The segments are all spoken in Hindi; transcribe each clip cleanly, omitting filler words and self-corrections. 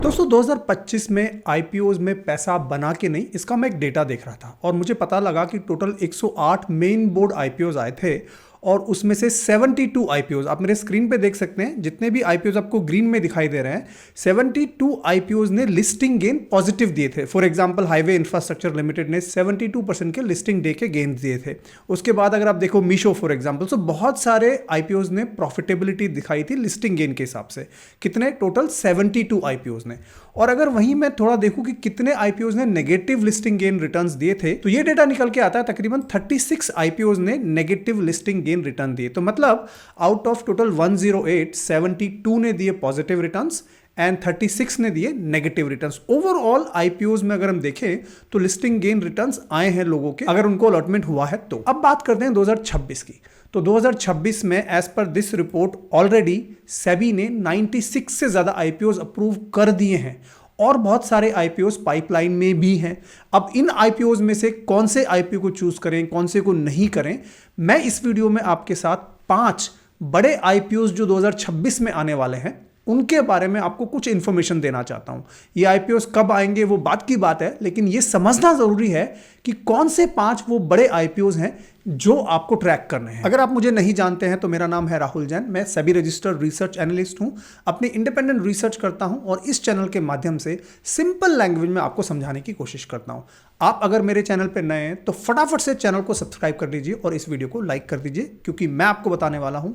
दोस्तों 2025 में आईपीओज में पैसा बना के नहीं, इसका मैं एक डेटा देख रहा था और मुझे पता लगा कि टोटल 108 मेन बोर्ड आईपीओज आए थे और उसमें से 72 आईपीओज आप मेरे स्क्रीन पे देख सकते हैं। जितने भी आईपीओज आपको ग्रीन में दिखाई दे रहे हैं, 72 आईपीओज ने लिस्टिंग गेन पॉजिटिव दिए थे। For example highway infrastructure limited ने 72% के लिस्टिंग डे के गेन दिए थे। उसके बाद अगर आप देखो मीशो फॉर एग्जांपल, तो बहुत सारे आईपीओज ने प्रॉफिटेबिलिटी दिखाई थी लिस्टिंग गेन के हिसाब से। कितने? टोटल 72 आईपीओज ने। और अगर वहीं मैं थोड़ा देखूं कि कितने आईपीओज ने नेगेटिव लिस्टिंग गेन रिटर्न्स दिए थे, तो ये डेटा निकल के आता है तकरीबन 36 आईपीओज ने नेगेटिव लिस्टिंग गेन रिटर्न दिए। तो मतलब आउट ऑफ टोटल 108, 72 ने दिए पॉजिटिव रिटर्न्स एंड 36 ने दिए नेगेटिव रिटर्न्स। ओवरऑल आईपीओज में अगर हम देखें तो लिस्टिंग गेन रिटर्न्स आए हैं लोगों के, अगर उनको अलॉटमेंट हुआ है तो। अब बात करते हैं 2026 की। तो 2026 में as per this report already SEBI ने 96 से ज्यादा आईपीओज अप्रूव कर दिए हैं और बहुत सारे आईपीओज पाइपलाइन में भी हैं। अब इन आईपीओज में से कौन से आईपीओ को चूज करें, कौन से को नहीं करें, मैं इस वीडियो में आपके साथ 5 बड़े आईपीओज जो 2026 में आने वाले हैं उनके बारे में आपको कुछ इंफॉर्मेशन देना चाहता हूं। ये आईपीओज कब आएंगे वो बात की बात है, लेकिन ये समझना जरूरी है कि कौन से 5 वो बड़े आईपीओज हैं जो आपको ट्रैक करने हैं। अगर आप मुझे नहीं जानते हैं तो मेरा नाम है राहुल जैन, मैं सेबी रजिस्टर्ड रिसर्च एनालिस्ट हूं। अपनी इंडिपेंडेंट रिसर्च करता हूं और इस चैनल के माध्यम से सिंपल लैंग्वेज में आपको समझाने की कोशिश करता हूं। आप अगर मेरे चैनल पर नए हैं तो फटाफट से चैनल को सब्सक्राइब कर लीजिए और इस वीडियो को लाइक कर दीजिए, क्योंकि मैं आपको बताने वाला हूं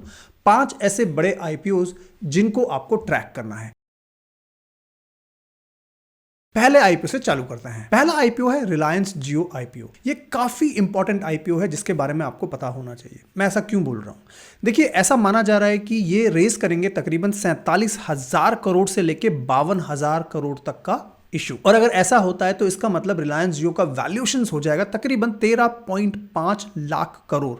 5 ऐसे बड़े आईपीओज जिनको आपको ट्रैक करना है। पहले आईपीओ से चालू करते हैं। पहला आईपीओ है रिलायंस जियो आईपीओ। ये काफी इंपॉर्टेंट आईपीओ है जिसके बारे में आपको पता होना चाहिए। मैं ऐसा क्यों बोल रहा हूं? देखिए, ऐसा माना जा रहा है कि ये रेस करेंगे तकरीबन 47,000 करोड़ से लेके 52,000 करोड़ तक का इशू। और अगर ऐसा होता है तो इसका मतलब रिलायंस जियो का वैल्यूएशन हो जाएगा तकरीबन 13.5 लाख करोड़।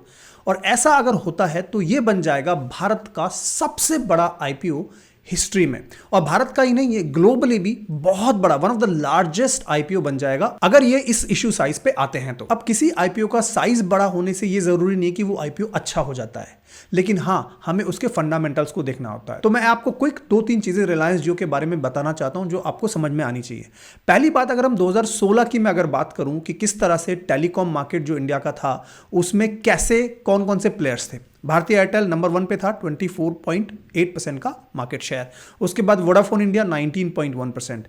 और ऐसा अगर होता है तो ये बन जाएगा भारत का सबसे बड़ा आईपीओ हिस्ट्री में। और भारत का ही नहीं, ये ग्लोबली भी बहुत बड़ा, one of the largest IPO बन जाएगा अगर ये इस इशू साइज पे आते हैं तो। अब किसी आईपीओ का साइज बड़ा होने से ये जरूरी नहीं कि वो आईपीओ अच्छा हो जाता है, लेकिन हां, हमें उसके फंडामेंटल्स को देखना होता है। तो मैं आपको क्विक 2-3 चीजें रिलायंस जियो के बारे में बताना चाहता हूं जो आपको समझ में आनी चाहिए। पहली बात, अगर हम 2016 की मैं अगर बात करूं कि किस तरह से टेलीकॉम मार्केट जो इंडिया का था उसमें कैसे कौन कौन से प्लेयर्स थे। भारतीय एयरटेल नंबर 1 पे था, 24.8% का मार्केट शेयर। उसके बाद Vodafone India 19.1%,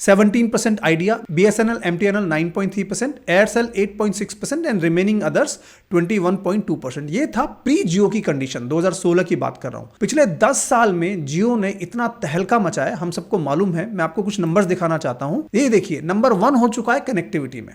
17% idea, BSNL MTNL 9.3%, Aircel 8.6% and remaining others 21.2%। ये था प्री जियो की कंडीशन, 2016 की बात कर रहा हूं। पिछले 10 साल में जियो ने इतना तहलका मचाया, हम सबको मालूम है। मैं आपको कुछ नंबर्स दिखाना चाहता हूं। ये देखिए, नंबर 1 हो चुका है कनेक्टिविटी में,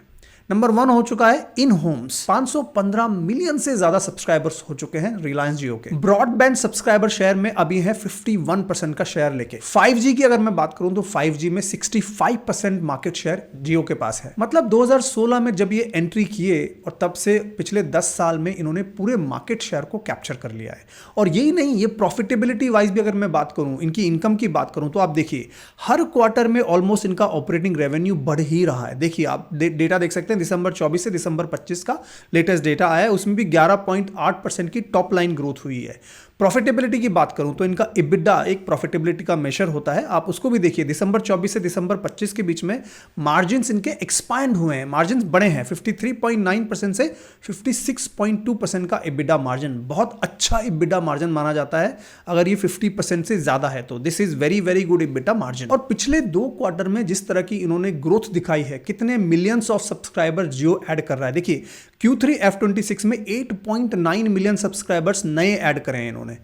नंबर 1 हो चुका है इन होम्स, 515 मिलियन से ज्यादा सब्सक्राइबर्स हो चुके हैं रिलायंस जियो के। ब्रॉडबैंड सब्सक्राइबर शेयर में अभी है 51% का शेयर लेके। 5G की अगर मैं बात करूं तो 5G में 65% मार्केट शेयर जियो के पास है। मतलब 2016 में जब ये एंट्री किए और तब से पिछले 10 साल में इन्होंने पूरे मार्केट शेयर को कैप्चर कर लिया है। और यही नहीं, ये प्रॉफिटेबिलिटी वाइज भी अगर मैं बात करूं, इनकी इनकम की बात करूं, तो आप देखिए हर क्वार्टर में ऑलमोस्ट इनका ऑपरेटिंग रेवेन्यू बढ़ ही रहा है। देखिए, आप डेटा देख सकते हैं, दिसंबर 24 से दिसंबर 25 का लेटेस्ट डेटा आया है, उसमें भी 11.8% की टॉप लाइन ग्रोथ हुई है। प्रॉफिटेबिलिटी की बात करूं तो इनका इबिडा एक प्रॉफिटेबिलिटी का मेजर होता है, आप उसको भी देखिए। दिसंबर 24 से दिसंबर 25 के बीच में मार्जिन्स इनके एक्सपैंड हुए हैं, मार्जिन्स बढ़े हैं 53.9% से 56.2% का इबिडा मार्जिन। बहुत अच्छा इबिडा मार्जिन माना जाता है अगर ये 50% से ज्यादा है तो। This is very very good EBITDA margin. और पिछले 2 क्वार्टर में जिस तरह की इन्होंने ग्रोथ दिखाई है, कितने millions of subscriber Jio add कर रहा है। देखिए, Q3 F26 में 8.9 मिलियन सब्सक्राइबर्स नए ऐड करे हैं इन्होंने।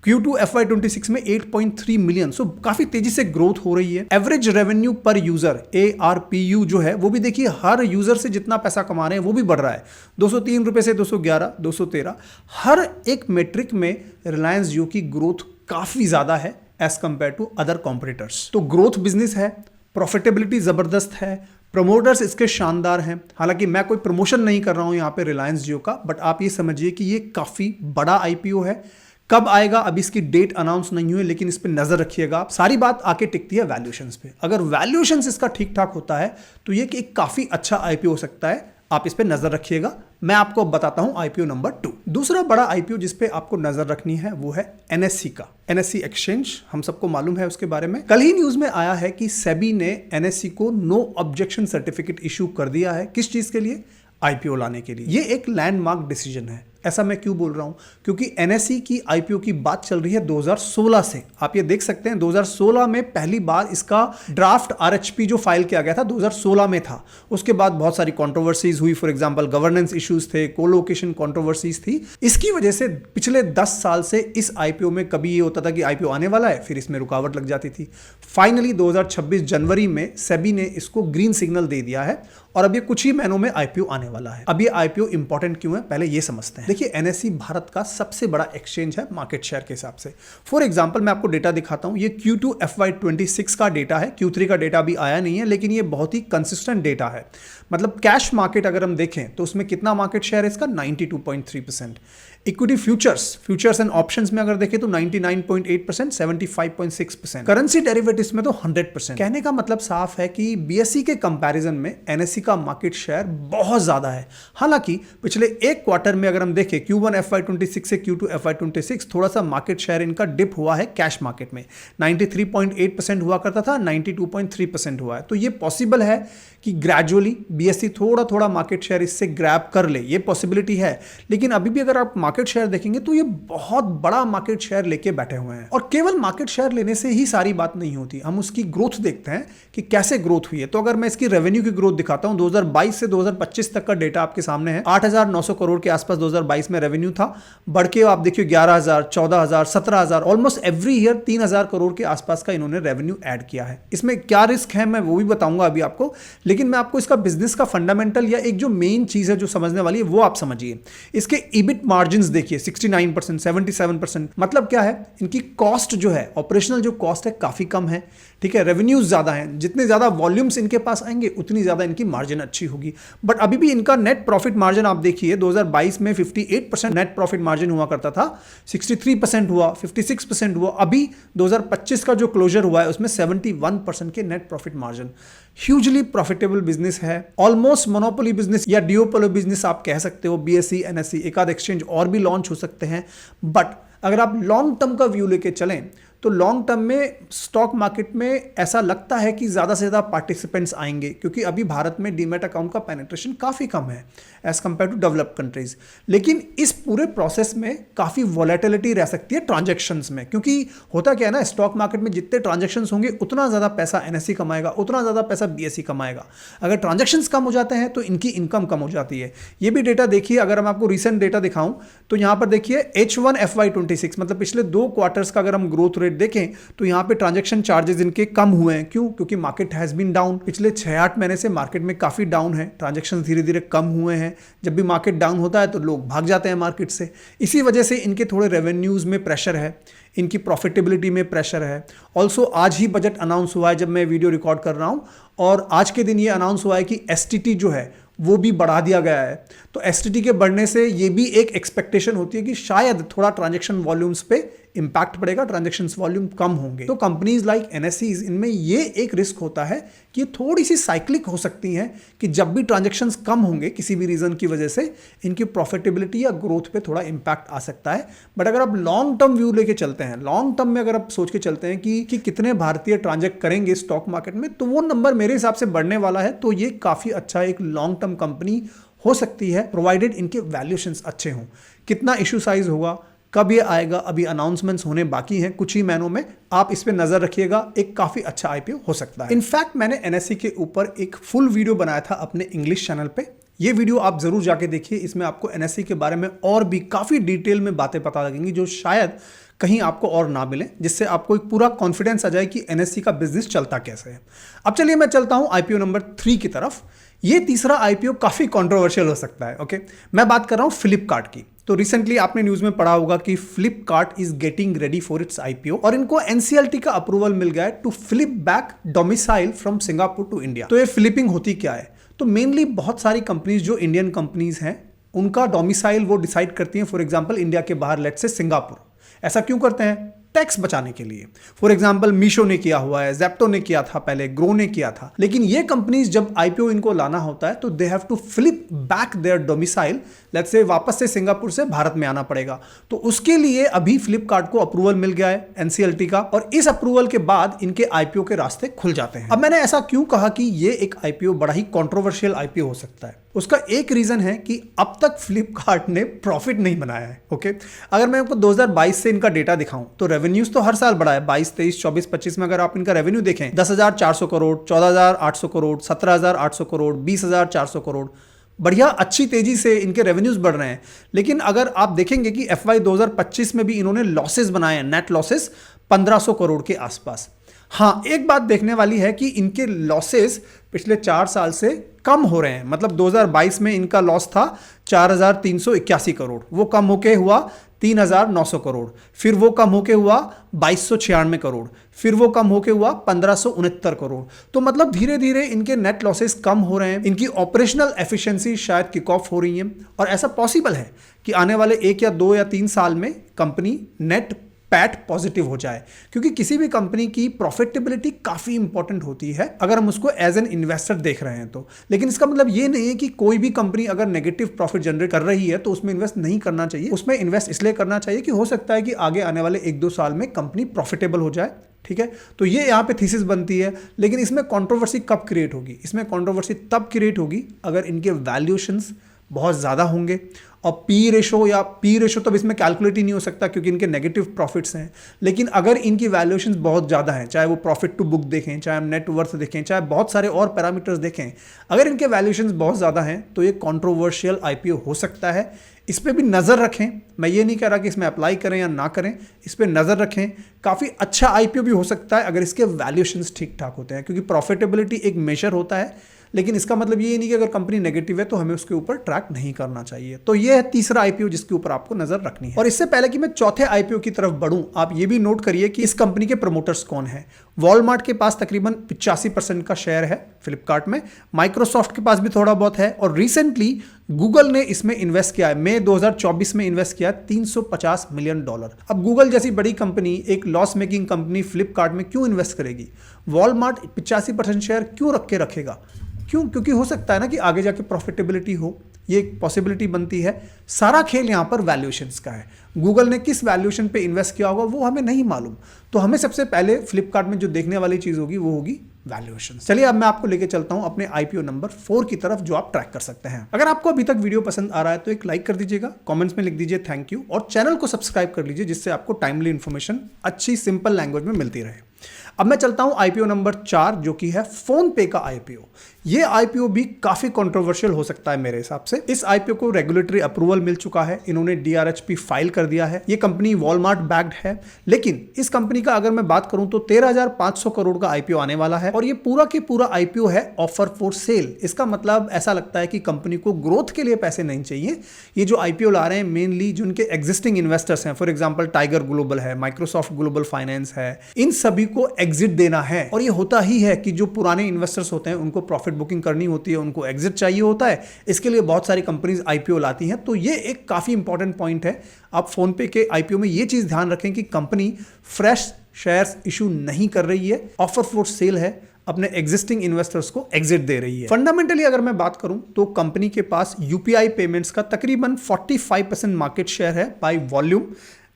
Q2 FY26 में 8.3 मिलियन। सो काफी तेजी से ग्रोथ हो रही है। एवरेज रेवेन्यू पर यूजर ARPU जो है वो भी देखिए, हर यूजर से जितना पैसा कमा रहे हैं वो भी बढ़ रहा है, 203 रुपए से 211, 213। हर एक मेट्रिक में रिलायंस जियो की ग्रोथ काफी ज्यादा है as compare to other competitors. तो ग्रोथ बिजनेस है, प्रॉफिटेबिलिटी जबरदस्त है, प्रमोटर्स इसके शानदार हैं। हालांकि मैं कोई प्रमोशन नहीं कर रहा हूं यहां पे रिलायंस जियो का, बट आप ये समझिए कि ये काफी बड़ा आईपीओ है। कब आएगा अभी इसकी डेट अनाउंस नहीं हुई, लेकिन इस पे नजर रखिएगा आप। सारी बात आके टिकती है वैल्यूएशंस पे। अगर वैल्यूएशंस इसका ठीक ठाक होता है तो ये एक काफी अच्छा आईपीओ हो सकता है। आप इस पे नजर रखिएगा, मैं आपको बताता हूं आईपीओ नंबर 2। दूसरा बड़ा आईपीओ जिस पे आपको नजर रखनी है वो है एनएससी का। एनएससी एक्सचेंज, हम सबको मालूम है उसके बारे में। कल ही न्यूज में आया है कि सेबी ने एनएससी को नो ऑब्जेक्शन सर्टिफिकेट इशू कर दिया है। किस चीज के लिए? आईपीओ लाने के लिए। ये एक लैंडमार्क डिसीजन है। ऐसा मैं क्यों बोल रहा हूं? क्योंकि एनएससी की आईपीओ की बात चल रही है 2016 से। आप ये देख सकते हैं 2016 में पहली बार इसका ड्राफ्ट आरएचपी जो फाइल किया गया था 2016 में था। उसके बाद बहुत सारी कंट्रोवर्सीज हुई, फॉर एग्जांपल गवर्नेंस इश्यूज थे, कोलोकेशन कंट्रोवर्सीज थी। इसकी वजह से पिछले 10 साल से इस आईपीओ में कभी ये होता था कि आईपीओ आने वाला है, फिर इसमें रुकावट लग जाती थी। फाइनली 2026 जनवरी में सेबी ने इसको ग्रीन सिग्नल दे दिया है और अब ये कुछ ही महीनों में आईपीओ आने वाला है। अब ये आईपीओ इंपॉर्टेंट क्यों है, पहले ये समझते हैं। देखिए, एनएससी भारत का सबसे बड़ा एक्सचेंज है मार्केट शेयर के हिसाब से। फॉर एग्जांपल मैं आपको डेटा दिखाता हूं। ये Q2 FY26 का डेटा है। Q3 का डेटा अभी आया नहीं है, लेकिन ये बहुत ही कंसिस्टेंट डेटा है। मतलब कैश मार्केट अगर हम देखें तो उसमें कितना मार्केट शेयर है इसका? 92.3%। इक्विटी फ्यूचर्स एंड ऑप्शंस में अगर देखें तो 99.8%, 75.6%। करेंसी डेरिवेटिव्स में तो 100%। कहने का मतलब साफ है कि बीएसई के कंपैरिजन में एनएससी का मार्केट शेयर बहुत ज्यादा है। हालांकि पिछले एक क्वार्टर में अगर हम देखें Q1 FY26 से Q2 FY26 थोड़ा सा मार्केट शेयर इनका डिप हुआ है। कैश मार्केट में 93.8% हुआ करता था, 92.3% हुआ है। तो ये पॉसिबल है कि ग्रेजुअली बीएसई थोड़ा थोड़ा मार्केट शेयर इससे ग्रैब कर ले, ये पॉसिबिलिटी है। लेकिन अभी भी अगर आप मार्केट शेयर देखेंगे तो ये बहुत बड़ा मार्केट शेयर लेके बैठे हुए हैं। और केवल मार्केट शेयर लेने से ही सारी बात नहीं होती, हम उसकी ग्रोथ देखते हैं कि कैसे ग्रोथ हुई है। तो अगर मैं इसकी रेवेन्यू की ग्रोथ दिखाता हूं, 2022 से 2025 तक का डेटा आपके सामने है। 8,900 करोड़ के आसपास 2022 में रेवेन्यू था। बढ़ के आप देखिए 11,000, 14,000, 17,000, ऑलमोस्ट एवरी ईयर 3,000 करोड़ के आसपास का इन्होंने रेवेन्यू ऐड किया है। इसमें क्या रिस्क है मैं वो भी बताऊंगा अभी आपको, लेकिन मैं आपको इसका बिजनेस का फंडामेंटल या एक जो मेन चीज है जो समझने वाली है वो आप समझिए। इसके ईबिट मार्जिन्स देखिए 69%, 77%। मतलब क्या है, इनकी कॉस्ट जो है, ऑपरेशनल जो कॉस्ट है काफी कम है। ठीक है, रेवेन्यूज ज्यादा हैं, जितने ज्यादा वॉल्यूम्स इनके पास आएंगे उतनी ज्यादा इनकी मार्जिन अच्छी होगी। बट अभी भी इनका नेट प्रॉफिट मार्जिन आप देखिए 2022 में 58% नेट प्रॉफिट मार्जिन हुआ करता था, 63% हुआ, 56% हुआ। अभी 2025 का जो क्लोजर हुआ है उसमें 71% के net profit margin. Hugely profitable business है, ऑलमोस्ट मोनोपोली बिजनेस या डिओपोली बिजनेस आप कह सकते हो। बीएसई, एनएससी, एक आध एक्सचेंज और भी लॉन्च हो सकते हैं। बट अगर आप लॉन्ग टर्म का व्यू लेके चलें तो लॉन्ग टर्म में स्टॉक मार्केट में ऐसा लगता है कि ज़्यादा से ज़्यादा पार्टिसिपेंट्स आएंगे, क्योंकि अभी भारत में डीमैट अकाउंट का पेनिट्रेशन काफ़ी कम है as compare to developed countries. लेकिन इस पूरे प्रोसेस में काफ़ी वॉलेटिलिटी रह सकती है ट्रांजैक्शंस में, क्योंकि होता क्या है ना, स्टॉक मार्केट में जितने ट्रांजैक्शंस होंगे उतना ज़्यादा पैसा एनएससी कमाएगा, उतना ज़्यादा पैसा बीएसई कमाएगा। अगर ट्रांजैक्शंस कम हो जाते हैं तो इनकी इनकम कम हो जाती है। ये भी डेटा देखिए, अगर मैं आपको रिसेंट डेटा दिखाऊं तो यहाँ पर देखिए H1 FY26 मतलब पिछले 2 क्वार्टर्स का अगर हम ग्रोथ रेट देखें तो यहां पे ट्रांजैक्शन चार्जेस इनके कम हुए हैं। क्यों? क्योंकि मार्केट हैज बीन डाउन। पिछले 6-8 महीने से मार्केट में काफी डाउन है, ट्रांजैक्शन धीरे धीरे कम हुए हैं। जब भी मार्केट डाउन होता है तो लोग भाग जाते हैं मार्केट से। इसी वजह से इनके थोड़े रेवेन्यूज में प्रेशर है, इनकी प्रॉफिटेबिलिटी में प्रेशर है। ऑल्सो आज ही बजट अनाउंस हुआ है जब मैं वीडियो रिकॉर्ड कर रहा हूं, और आज के दिन ये अनाउंस हुआ है कि एसटीटी जो है वो भी बढ़ा दिया गया है। तो एसटीटी के बढ़ने से ये भी एक एक्सपेक्टेशन होती है कि शायद थोड़ा ट्रांजैक्शन वॉल्यूम्स पे इंपैक्ट पड़ेगा, ट्रांजैक्शन वॉल्यूम कम होंगे। तो कंपनीज लाइक एनएससीज, इनमें ये एक रिस्क होता है कि थोड़ी सी साइक्लिक हो सकती हैं कि जब भी ट्रांजैक्शंस कम होंगे किसी भी रीजन की वजह से, इनकी प्रॉफिटेबिलिटी या ग्रोथ पे थोड़ा इंपैक्ट आ सकता है। बट अगर आप लॉन्ग टर्म व्यू लेके चलते हैं, लॉन्ग टर्म में अगर आप सोच के चलते हैं कि कितने भारतीय ट्रांजैक्ट करेंगे स्टॉक मार्केट में, तो वो नंबर मेरे हिसाब से बढ़ने वाला है। तो ये काफी अच्छा एक लॉन्ग टर्म कंपनी हो सकती है, प्रोवाइडेड इनके वैल्यूएशंस अच्छे हों। कितना इशू साइज होगा, कब ये आएगा, अभी अनाउंसमेंट्स होने बाकी हैं कुछ ही महीनों में। आप इस पे नजर रखिएगा, एक काफी अच्छा आईपीओ हो सकता है। इनफैक्ट मैंने एनएससी के ऊपर एक फुल वीडियो बनाया था अपने इंग्लिश चैनल पे। ये वीडियो आप जरूर जाके देखिए, इसमें आपको एनएससी के बारे में और भी काफी डिटेल में बातें पता लगेंगी जो शायद कहीं आपको और ना मिले, जिससे आपको एक पूरा कॉन्फिडेंस आ जाए कि एनएससी का बिजनेस चलता कैसे है। अब चलिए मैं चलता हूं आईपीओ नंबर 3 की तरफ। ये तीसरा आईपीओ काफी कंट्रोवर्शियल हो सकता है। ओके, मैं बात कर रहा हूं फ्लिपकार्ट की। तो रिसेंटली आपने न्यूज में पढ़ा होगा कि Flipkart is getting ready for its IPO, और इनको एनसीएलटी का अप्रूवल मिल गया है to flip back domicile from Singapore to India. तो ये फ्लिपिंग होती क्या है? तो मेनली बहुत सारी कंपनीज जो इंडियन कंपनीज हैं उनका डोमिसाइल वो डिसाइड करती हैं, फॉर एग्जांपल इंडिया के बाहर, लेट्स से सिंगापुर। ऐसा क्यों करते हैं? टैक्स बचाने के लिए। फॉर एग्जांपल मीशो ने किया हुआ है, जेप्टो ने किया था पहले, ग्रो ने किया था। लेकिन ये कंपनीज जब आईपीओ इनको लाना होता है तो they have to flip back their domicile, let's say वापस से सिंगापुर से भारत में आना पड़ेगा। तो उसके लिए अभी फ्लिपकार्ट को अप्रूवल मिल गया है एनसीएलटी का, और इस अप्रूवल के बाद इनके आईपीओ के रास्ते खुल जाते हैं। अब मैंने ऐसा क्यों कहा कि ये एक आईपीओ बड़ा ही कंट्रोवर्शियल आईपीओ हो सकता है, उसका एक रीजन है कि अब तक फ्लिपकार्ट ने प्रॉफिट नहीं बनाया है। ओके, अगर मैं आपको 2022 से इनका डेटा दिखाऊं तो रेवेन्यूज तो हर साल बढ़ा है, 22, 23, 24, 25 में अगर आप इनका रेवेन्यू देखें 10,400 करोड़, 14,800 करोड़, 17,800 करोड़, 20,400 करोड़, बढ़िया अच्छी तेजी से इनके रेवेन्यूज बढ़ रहे हैं। लेकिन अगर आप देखेंगे कि FY 2025 में भी इन्होंने लॉसेस बनाए हैं, नेट लॉसेस 1,500 करोड़ के आसपास। हाँ, एक बात देखने वाली है कि इनके लॉसेस पिछले 4 साल से कम हो रहे हैं। मतलब 2022 में इनका लॉस था 4,381 करोड़, वो कम होके हुआ 3,900 करोड़, फिर वो कम होके हुआ 2,296 करोड़, फिर वो कम होके हुआ 1,569 करोड़। तो मतलब धीरे धीरे इनके नेट लॉसेस कम हो रहे हैं, इनकी ऑपरेशनल एफिशिएंसी शायद किक ऑफ हो रही है, और ऐसा पॉसिबल है कि आने वाले 1 या 2 या 3 साल में कंपनी नेट पैट पॉजिटिव हो जाए, क्योंकि किसी भी कंपनी की प्रॉफिटेबिलिटी काफी इंपॉर्टेंट होती है अगर हम उसको एज एन इन्वेस्टर देख रहे हैं तो। लेकिन इसका मतलब ये नहीं है कि कोई भी कंपनी अगर नेगेटिव प्रॉफिट जनरेट कर रही है तो उसमें इन्वेस्ट नहीं करना चाहिए। उसमें इन्वेस्ट इसलिए करना चाहिए कि हो सकता है कि आगे आने वाले 1-2 साल में कंपनी प्रॉफिटेबल हो जाए। ठीक है, तो ये यहाँ पे थीसिस बनती है। लेकिन इसमें कंट्रोवर्सी कब क्रिएट होगी? इसमें कंट्रोवर्सी तब क्रिएट होगी अगर इनके वैल्यूएशंस बहुत ज़्यादा होंगे, और पी रेशो तो अब इसमें कैलकुलेट ही नहीं हो सकता क्योंकि इनके नेगेटिव प्रॉफिट्स हैं। लेकिन अगर इनकी वैल्यूएशंस बहुत ज़्यादा हैं, चाहे वो प्रॉफिट टू बुक देखें, चाहे हम नेट वर्थ देखें, चाहे बहुत सारे और पैरामीटर्स देखें, अगर इनके वैल्यूएशंस बहुत ज़्यादा हैं तो ये कंट्रोवर्शियल आईपीओ हो सकता है। इस पर भी नज़र रखें। मैं ये नहीं कह रहा कि इसमें अप्लाई करें या ना करें, इस पर नज़र रखें। काफ़ी अच्छा आईपीओ भी हो सकता है अगर इसके वैल्यूएशंस ठीक ठाक होते हैं, क्योंकि प्रॉफिटेबिलिटी एक मेजर होता है। लेकिन इसका मतलब ये नहीं कि अगर कंपनी नेगेटिव है तो हमें उसके ऊपर ट्रैक नहीं करना चाहिए। तो ये है तीसरा आईपीओ जिसके ऊपर आपको नजर रखनी है। और इससे पहले कि मैं चौथे आईपीओ की तरफ बढ़ूं, आप ये भी नोट करिए कि इस कंपनी के प्रमोटर्स कौन है। वॉलमार्ट के पास तकरीबन 85% का शेयर है फ्लिपकार्ट में, माइक्रोसॉफ्ट के पास भी थोड़ा बहुत है, और रिसेंटली गूगल ने इसमें इन्वेस्ट किया है। मई 2024 में इन्वेस्ट किया $350 मिलियन। अब गूगल जैसी बड़ी कंपनी एक लॉस मेकिंग कंपनी फ्लिपकार्ट में क्यों इन्वेस्ट करेगी? वॉलमार्ट 85% शेयर क्यों रखेगा? क्यों? क्योंकि हो सकता है ना कि आगे जाके प्रॉफिटेबिलिटी हो, ये एक पॉसिबिलिटी बनती है। सारा खेल यहाँ पर वैल्यूएशंस का है। गूगल ने किस वैल्यूएशन पे इन्वेस्ट किया होगा वो हमें नहीं मालूम। तो हमें सबसे पहले फ्लिपकार्ट में जो देखने वाली चीज़ होगी वो होगी वैल्यूएशन। चलिए अब मैं आपको लेके चलता हूं अपने आईपीओ नंबर 4 की तरफ, जो आप ट्रैक कर सकते हैं। अगर आपको अभी तक वीडियो पसंद आ रहा है तो एक लाइक कर दीजिएगा, कमेंट्स में लिख दीजिए थैंक यू, और चैनल को सब्सक्राइब कर लीजिए जिससे आपको टाइमली इंफॉर्मेशन अच्छी सिंपल लैंग्वेज में मिलती रहे। अब मैं चलता हूं आईपीओ नंबर 4, जो कि है फोन पे का आईपीओ। ये आईपीओ भी काफी कंट्रोवर्शियल हो सकता है मेरे हिसाब से। इस आईपीओ को रेगुलेटरी अप्रूवल मिल चुका है, इन्होंने डीआरएचपी फाइल कर दिया है। ये कंपनी वॉलमार्ट बैक्ड है, लेकिन इस कंपनी का अगर मैं बात करूं तो 13,500 करोड़ का आईपीओ आने वाला है, और ये पूरा के पूरा आईपीओ है ऑफर फॉर सेल। इसका मतलब ऐसा लगता है कि कंपनी को ग्रोथ के लिए पैसे नहीं चाहिए। ये जो आईपीओ ला रहे हैं मेनली जिनके एग्जिस्टिंग इन्वेस्टर्स हैं, फॉर एग्जाम्पल टाइगर ग्लोबल है, माइक्रोसॉफ्ट ग्लोबल फाइनेंस है, इन सभी को एग्जिट देना है। और ये होता ही है कि जो पुराने इन्वेस्टर्स होते हैं उनको प्रॉफिट बुकिंग करनी होती है, उनको एग्जिट चाहिए होता है। इसके लिए बहुत सारी कंपनीज आईपीओ लाती हैं। तो ये एक काफी इंपॉर्टेंट पॉइंट है। आप फोन पे के आईपीओ में ये चीज ध्यान रखें कि कंपनी फ्रेश शेयर्स इशू नहीं कर रही है, ऑफर फॉर सेल है, अपने एग्जिस्टिंग इन्वेस्टर्स को एग्जिट दे रही है। फंडामेंटली अगर मैं बात करूं तो कंपनी के पास यूपीआई पेमेंट्स का तकरीबन 45% मार्केट शेयर है by volume.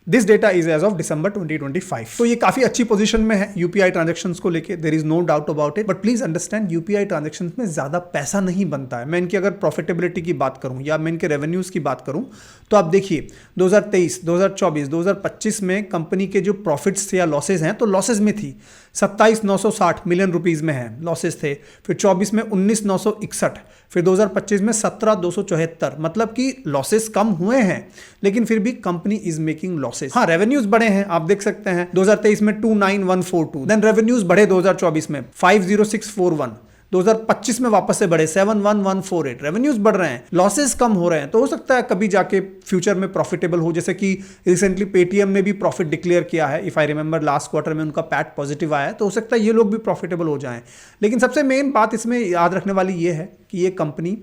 This data is as of December 2025। तो ये काफी अच्छी पोजीशन में है यूपीआई ट्रांजैक्शंस को लेके, there is no doubt about it. But please understand, UPI transactions में ज्यादा पैसा नहीं बनता है। मैं इनकी अगर प्रॉफिटेबिलिटी की बात करूं या मैं इनके रेवेन्यूज की बात करूं तो आप देखिए 2023, 2024, 2025 में कंपनी के जो प्रॉफिट्स थे या लॉसेज हैं, तो लॉसेज में थी 27,960 मिलियन रुपीज में है लॉसेज थे, फिर 24 में 19,961, फिर 2025 में 17,274। मतलब कि लॉसेस कम हुए हैं लेकिन फिर भी कंपनी इज मेकिंग लॉसेस। हाँ, रेवेन्यूज बढ़े हैं, आप देख सकते हैं 2023 में 29,142, देन रेवेन्यूज बढ़े 2024 में 5,0641, 2025 में वापस से बढ़े 7,1148, रेवेन्यूज बढ़ रहे हैं, लॉसेस कम हो रहे हैं। तो हो सकता है कभी जाके फ्यूचर में प्रॉफिटेबल हो, जैसे कि रिसेंटली पेटीएम ने भी प्रॉफिट डिक्लेयर किया है। If I remember last quarter में उनका पैट पॉजिटिव आया है, तो हो सकता है ये लोग भी प्रॉफिटेबल हो जाएं। लेकिन सबसे मेन बात इसमें याद रखने वाली ये है कि ये कंपनी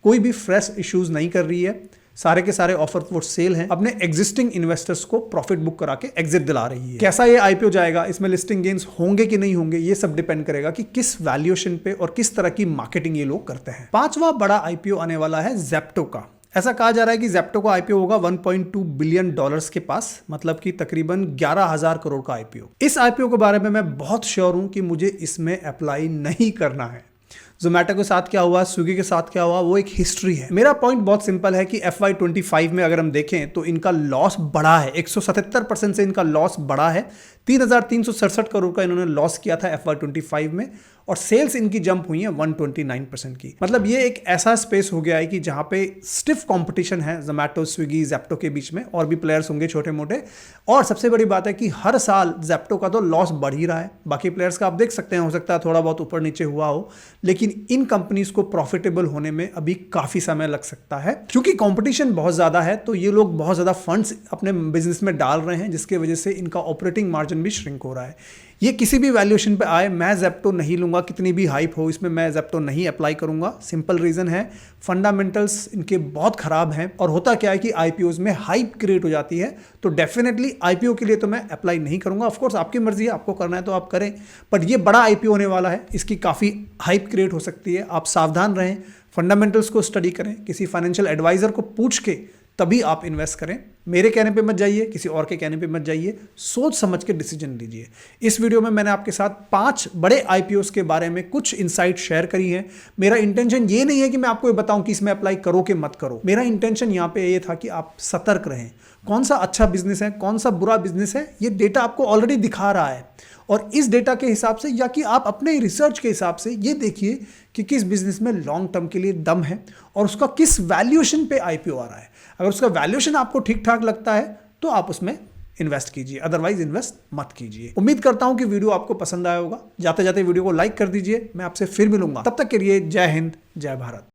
कोई भी फ्रेश इश्यूज नहीं कर रही है, सारे के सारे ऑफर फॉर सेल हैं, अपने एग्जिस्टिंग इन्वेस्टर्स को प्रॉफिट बुक करा के एग्जिट दिला रही है। कैसा ये आईपीओ जाएगा, इसमें लिस्टिंग गेन्स होंगे कि नहीं होंगे, ये सब डिपेंड करेगा कि किस वैल्यूएशन पे और किस तरह की मार्केटिंग ये लोग करते हैं। पांचवा बड़ा आईपीओ आने वाला है ज़ेप्टो का। ऐसा कहा जा रहा है कि ज़ेप्टो का आईपीओ होगा 1.2 बिलियन डॉलर्स के पास, मतलब कि तकरीबन 11,000 करोड़ का आईपीओ। इस आईपीओ के बारे में मैं बहुत श्योर हूं कि मुझे इसमें अप्लाई नहीं करना है। जोमैटो के साथ क्या हुआ, स्विगी के साथ क्या हुआ, वो एक हिस्ट्री है। मेरा पॉइंट बहुत सिंपल है कि FY25 में अगर हम देखें तो इनका लॉस बढ़ा है, 177% से इनका लॉस बढ़ा है। 3,367 करोड़ का इन्होंने लॉस किया था FY25 में, और सेल्स इनकी जंप हुई है 129% की। मतलब ये एक ऐसा स्पेस हो गया है कि जहां पे स्टिफ कंपटीशन है जोमैटो, स्विगी, ज़ेप्टो के बीच में, और भी प्लेयर्स होंगे छोटे मोटे। और सबसे बड़ी बात है कि हर साल ज़ेप्टो का तो लॉस बढ़ ही रहा है, बाकी प्लेयर्स का आप देख सकते हैं, हो सकता है थोड़ा बहुत ऊपर नीचे हुआ हो, लेकिन इन कंपनीज को प्रॉफिटेबल होने में अभी काफी समय लग सकता है। क्योंकि कंपटीशन बहुत ज्यादा है तो ये लोग बहुत ज्यादा फंड्स अपने बिजनेस में डाल रहे हैं, जिसके वजह से इनका ऑपरेटिंग मार्जिन भी श्रिंक हो रहा है। ये किसी भी वैल्यूएशन पे आए, मैं ज़ेप्टो नहीं लूंगा, कितनी भी हाइप हो इसमें मैं ज़ेप्टो नहीं अप्लाई करूंगा। सिंपल रीजन है, फंडामेंटल्स इनके बहुत खराब हैं, और होता क्या है कि आईपीओज में हाइप क्रिएट हो जाती है, तो डेफिनेटली आईपीओ के लिए तो मैं अप्लाई नहीं करूंगा। ऑफ कोर्स आपकी मर्जी है, आपको करना है तो आप करें, बट ये बड़ा आईपीओ होने वाला है, इसकी काफ़ी हाइप क्रिएट हो सकती है। आप सावधान रहें, फंडामेंटल्स को स्टडी करें, किसी फाइनेंशियल एडवाइजर को पूछ के तभी आप इन्वेस्ट करें। मेरे कहने पे मत जाइए, किसी और के कहने पे मत जाइए, सोच समझ के डिसीजन लीजिए। इस वीडियो में मैंने आपके साथ 5 बड़े आईपीओस के बारे में कुछ इनसाइट शेयर करी है। मेरा इंटेंशन ये नहीं है कि मैं आपको ये बताऊं कि इसमें अप्लाई करो कि मत करो। मेरा इंटेंशन यहाँ पे ये था कि आप सतर्क रहें, कौन सा अच्छा बिजनेस है, कौन सा बुरा बिजनेस है, ये डेटा आपको ऑलरेडी दिखा रहा है, और इस डेटा के हिसाब से या कि आप अपने रिसर्च के हिसाब से ये देखिए कि किस बिजनेस में लॉन्ग टर्म के लिए दम है और उसका किस वैल्यूएशन पे आईपीओ आ रहा है। अगर उसका वैल्यूएशन आपको ठीक ठाक लगता है तो आप उसमें इन्वेस्ट कीजिए, अदरवाइज इन्वेस्ट मत कीजिए। उम्मीद करता हूं कि वीडियो आपको पसंद आया होगा। जाते जाते वीडियो को लाइक कर दीजिए। मैं आपसे फिर मिलूंगा, तब तक के लिए जय हिंद, जय भारत।